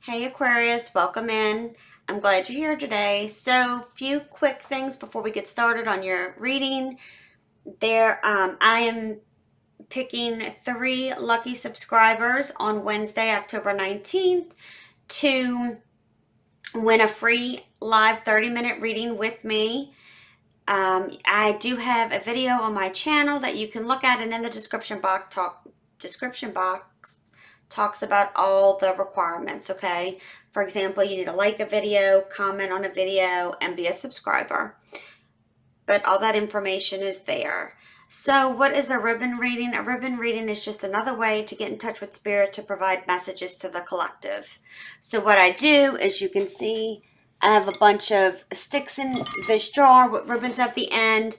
Hey Aquarius, welcome in. I'm glad you're here today. So, few quick things before we get started on your reading. I am picking 3 lucky subscribers on Wednesday, October 19th, to win a free live 30-minute reading with me. I do have a video on my channel that you can look at, and in the description box talks about all the requirements, okay? For example, you need to like a video, comment on a video, and be a subscriber. But all that information is there. So what is a ribbon reading? A ribbon reading is just another way to get in touch with spirit to provide messages to the collective. So what I do, as you can see, I have a bunch of sticks in this jar with ribbons at the end.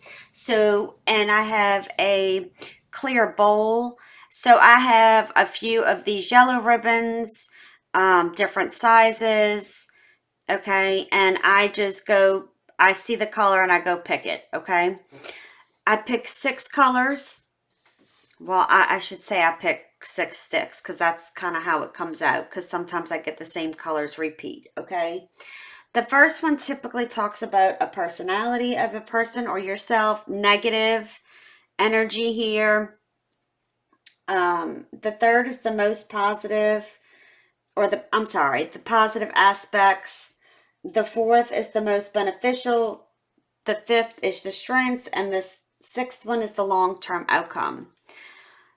And I have a clear bowl. So I have a few of these yellow ribbons, different sizes, okay? And I see the color and I go pick it, okay? I pick 6 colors. Well, I should say I pick 6 sticks because that's kind of how it comes out, because sometimes I get the same colors repeat, okay? The first one typically talks about a personality of a person or yourself, negative energy here. The third is the most positive, the positive aspects. The fourth is the most beneficial. The fifth is the strengths, and the sixth one is the long-term outcome.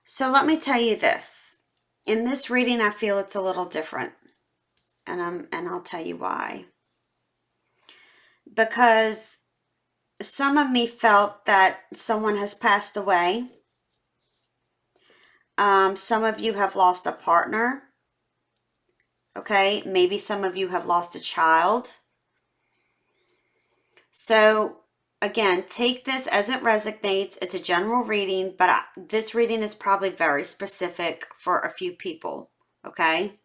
So let me tell you this. In this reading, I feel it's a little different, and I'll tell you why. Because some of me felt that someone has passed away. Some of you have lost a partner. Okay, maybe some of you have lost a child. So again, take this as it resonates. It's a general reading, but this reading is probably very specific for a few people, okay?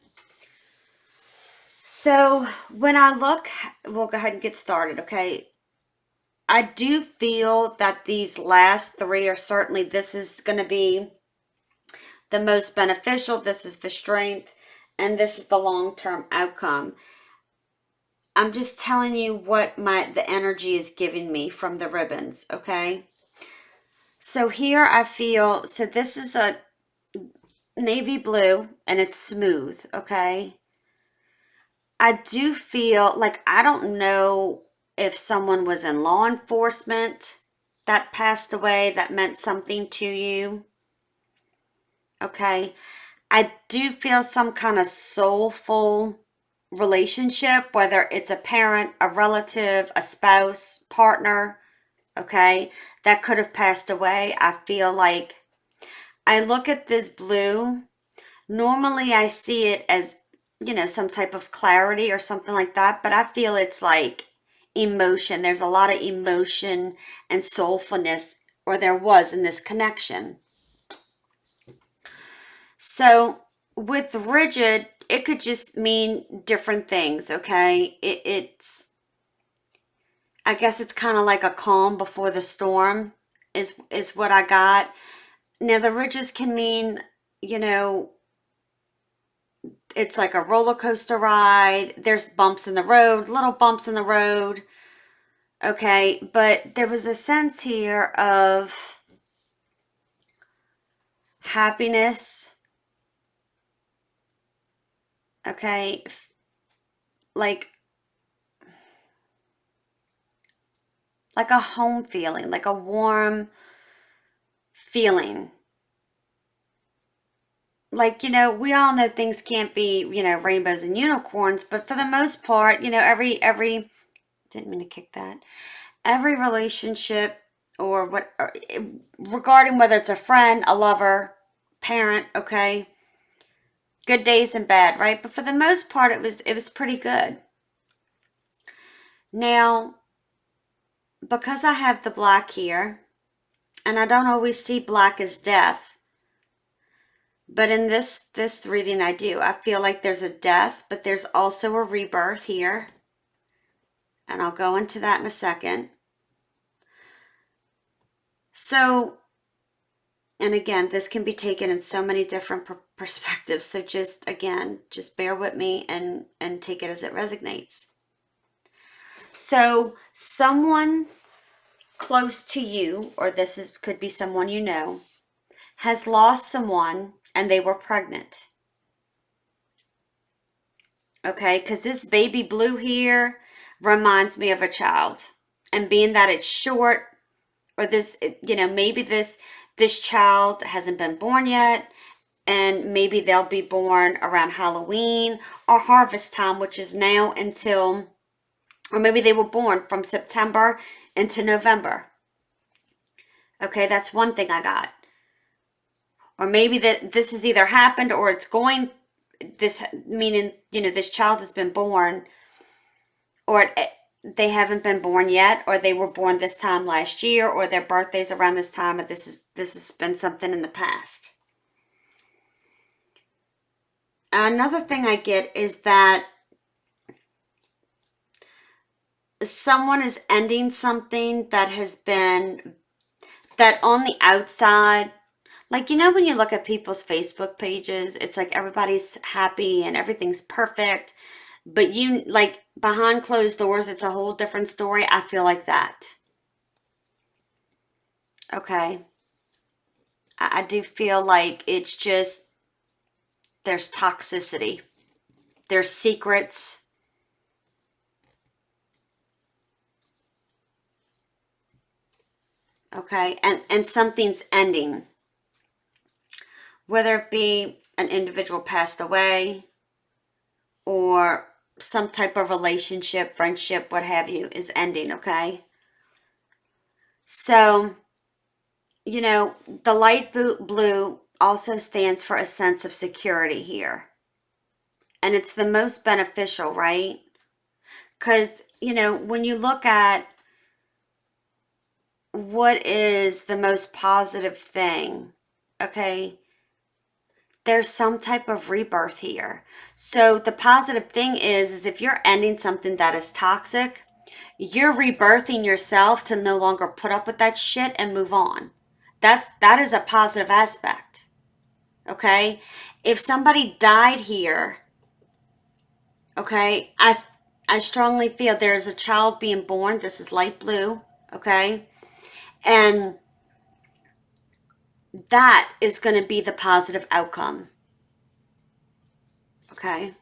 So when I look, we'll go ahead and get started, okay? I do feel that these last 3 are certainly, this is going to be the most beneficial, this is the strength, and this is the long-term outcome. I'm just telling you what the energy is giving me from the ribbons, okay? So here I feel, so this is a navy blue and it's smooth, okay? I do feel like, I don't know if someone was in law enforcement that passed away that meant something to you, okay? I do feel some kind of soulful relationship, whether it's a parent, a relative, a spouse, partner, okay, that could have passed away. I feel like, I look at this blue, normally I see it as, some type of clarity or something like that, but I feel it's like emotion. There's a lot of emotion and soulfulness, or there was, in this connection. So with rigid, it could just mean different things, okay? I guess it's kind of like a calm before the storm is what I got. Now the ridges can mean, you know, it's like a roller coaster ride. There's bumps in the road, little bumps in the road. Okay, but there was a sense here of happiness. Okay, like like a home feeling, like a warm feeling. Like, we all know things can't be, rainbows and unicorns, but for the most part, every didn't mean to kick that. Every relationship, regarding whether it's a friend, a lover, parent, okay? Good days and bad, right? But for the most part, it was pretty good. Now, because I have the black here, and I don't always see black as death, but in this reading I do. I feel like there's a death, but there's also a rebirth here. And I'll go into that in a second. So And again, this can be taken in so many different perspectives. So just, again, just bear with me and take it as it resonates. So someone close to you, or could be someone you know, has lost someone and they were pregnant. Okay, because this baby blue here reminds me of a child. And being that it's short, or maybe this child hasn't been born yet, and maybe they'll be born around Halloween or harvest time, which is now until, or maybe they were born from September into November. Okay, that's one thing I got. Or maybe that this has either happened or it's going, this meaning, this child has been born, or they haven't been born yet, or they were born this time last year, or their birthday's around this time, or this has been something in the past. Another thing I get is that someone is ending something that has been, that on the outside, like, when you look at people's Facebook pages, it's like everybody's happy and everything's perfect, but like behind closed doors, it's a whole different story. I feel like that. Okay. I do feel like it's just, there's toxicity, there's secrets. Okay. And something's ending, whether it be an individual passed away or some type of relationship, friendship, what have you, is ending. Okay. So, the light blue also stands for a sense of security here. And it's the most beneficial, right? Because, when you look at what is the most positive thing, okay, there's some type of rebirth here. So the positive thing is if you're ending something that is toxic, you're rebirthing yourself to no longer put up with that shit and move on. That is a positive aspect. Okay? If somebody died here, okay, I strongly feel there's a child being born. This is light blue, okay? And that is going to be the positive outcome. Okay?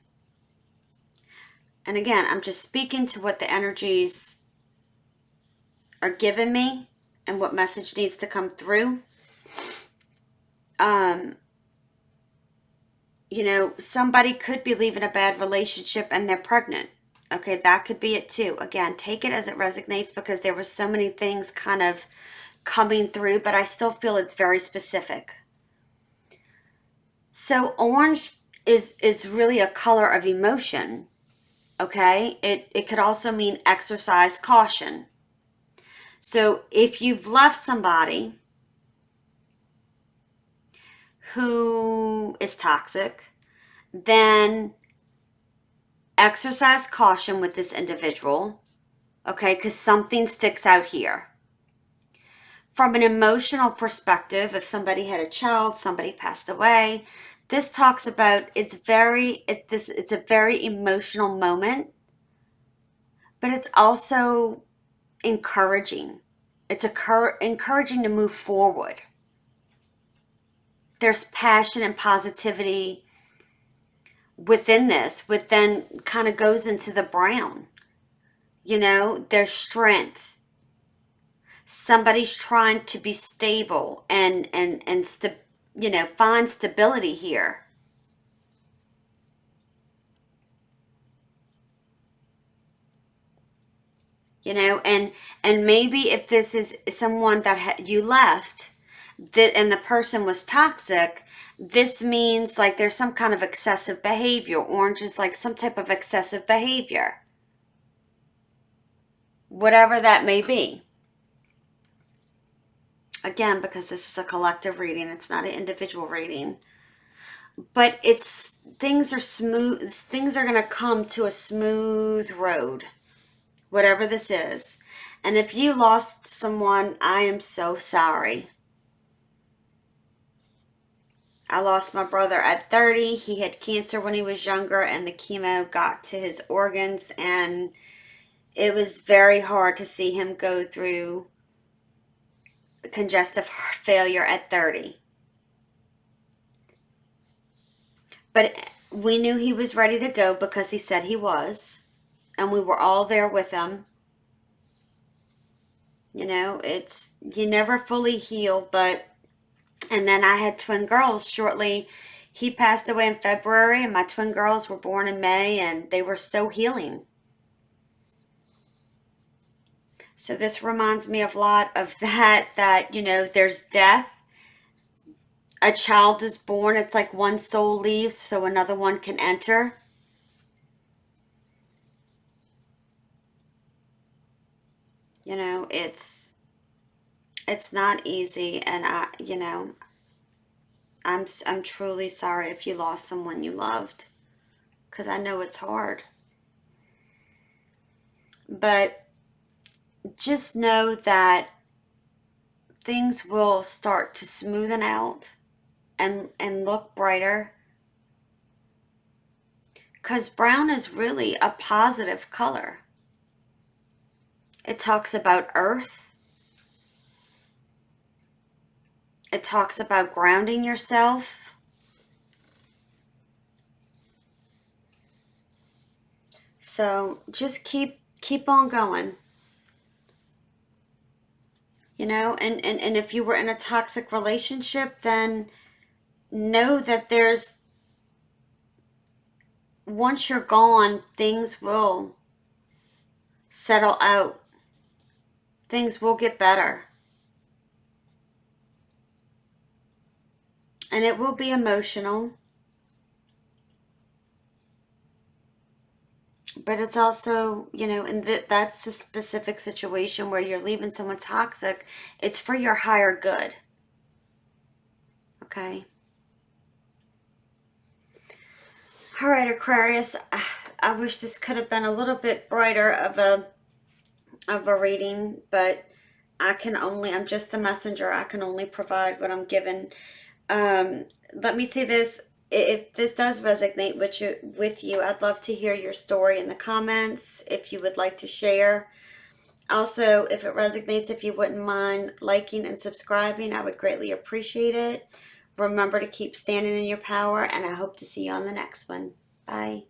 And again, I'm just speaking to what the energies are giving me and what message needs to come through. Somebody could be leaving a bad relationship and they're pregnant. Okay, that could be it too. Again, take it as it resonates, because there were so many things kind of coming through, but I still feel it's very specific. So orange is really a color of emotion. Okay, it could also mean exercise caution. So if you've left somebody who is toxic, then exercise caution with this individual, okay, because something sticks out here. From an emotional perspective, if somebody had a child, somebody passed away, this talks about it's a very emotional moment, but it's also encouraging. It's encouraging to move forward. There's passion and positivity within this, which then kind of goes into the brown. There's strength. Somebody's trying to be stable and find stability here. And maybe if this is someone that you left, and the person was toxic, this means like there's some kind of excessive behavior. Orange is like some type of excessive behavior, whatever that may be. Again, because this is a collective reading, it's not an individual reading. But things are smooth. Things are going to come to a smooth road, whatever this is. And if you lost someone, I am so sorry. I lost my brother at 30. He had cancer when he was younger, and the chemo got to his organs, and it was very hard to see him go through congestive heart failure at 30. But we knew he was ready to go because he said he was, and we were all there with him. You know, it's, you never fully heal, but, and then I had twin girls shortly. He passed away in February, and my twin girls were born in May, and they were so healing. So this reminds me of a lot of that, you know, there's death. A child is born, it's like one soul leaves so another one can enter. You know, it's not easy, and I'm truly sorry if you lost someone you loved, because I know it's hard. But just know that things will start to smoothen out and look brighter, because brown is really a positive color. It talks about earth. It talks about grounding yourself. So just keep on going. You know, and if you were in a toxic relationship, then know that once you're gone, things will settle out. Things will get better. And it will be emotional. But it's also, you know, and that's a specific situation where you're leaving someone toxic. It's for your higher good. Okay? All right, Aquarius. I wish this could have been a little bit brighter of a reading, but I'm just the messenger. I can only provide what I'm given. Let me say this. If this does resonate with you, I'd love to hear your story in the comments if you would like to share. Also, if it resonates, if you wouldn't mind liking and subscribing, I would greatly appreciate it. Remember to keep standing in your power, and I hope to see you on the next one. Bye.